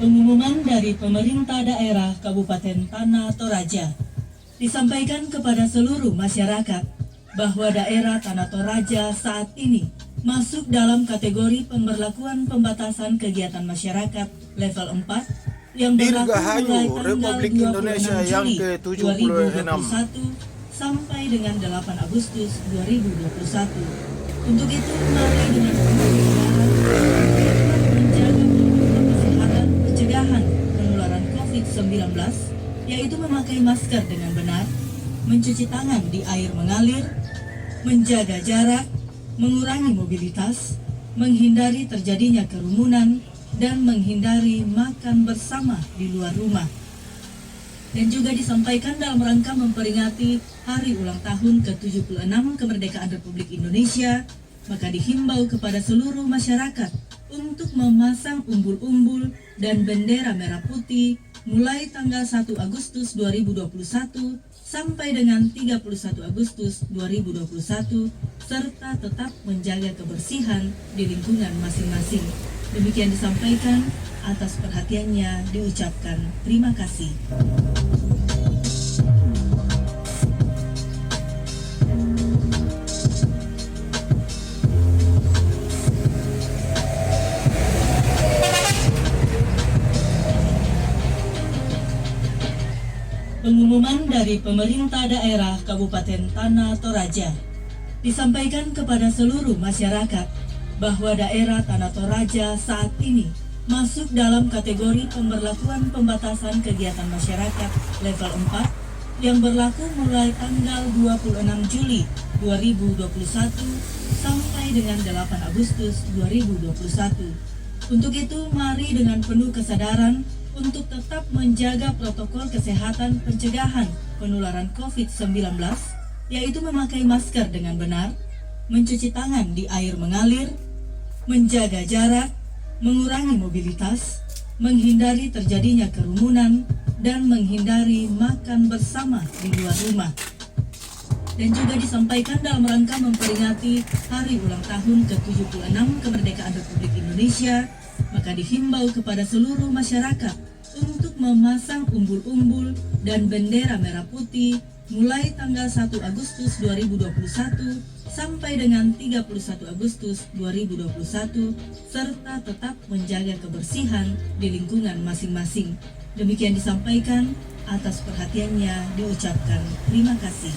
Pengumuman dari pemerintah daerah Kabupaten Tanah Toraja disampaikan kepada seluruh masyarakat bahwa daerah Tanah Toraja saat ini masuk dalam kategori pemberlakuan pembatasan kegiatan masyarakat level 4 yang berlaku Dirgahayu mulai tanggal Republik 26 Indonesia yang Juli ke-76. 2021 sampai dengan 8 Agustus 2021. Untuk itu, mari dengan menjaga protokol kesehatan pencegahan penularan COVID-19, yaitu memakai masker dengan benar, mencuci tangan di air mengalir, menjaga jarak, mengurangi mobilitas, menghindari terjadinya kerumunan, dan menghindari makan bersama di luar rumah. Dan juga disampaikan dalam rangka memperingati Hari Ulang Tahun ke-76 Kemerdekaan Republik Indonesia, maka dihimbau kepada seluruh masyarakat untuk memasang umbul-umbul dan bendera merah putih mulai tanggal 1 Agustus 2021 sampai dengan 31 Agustus 2021, serta tetap menjaga kebersihan di lingkungan masing-masing. Demikian disampaikan, atas perhatiannya diucapkan terima kasih. Pengumuman dari pemerintah daerah Kabupaten Tanah Toraja disampaikan kepada seluruh masyarakat bahwa daerah Tanah Toraja saat ini masuk dalam kategori pemberlakuan pembatasan kegiatan masyarakat level 4 yang berlaku mulai tanggal 26 Juli 2021 sampai dengan 8 Agustus 2021. Untuk itu, mari dengan penuh kesadaran untuk tetap menjaga protokol kesehatan pencegahan penularan COVID-19, yaitu memakai masker dengan benar, mencuci tangan di air mengalir, menjaga jarak, mengurangi mobilitas, menghindari terjadinya kerumunan, dan menghindari makan bersama di luar rumah. Dan juga disampaikan dalam rangka memperingati Hari Ulang Tahun ke-76 Kemerdekaan Republik Indonesia, maka dihimbau kepada seluruh masyarakat untuk memasang umbul-umbul dan bendera merah putih mulai tanggal 1 Agustus 2021 sampai dengan 31 Agustus 2021, serta tetap menjaga kebersihan di lingkungan masing-masing. Demikian disampaikan, atas perhatiannya diucapkan terima kasih.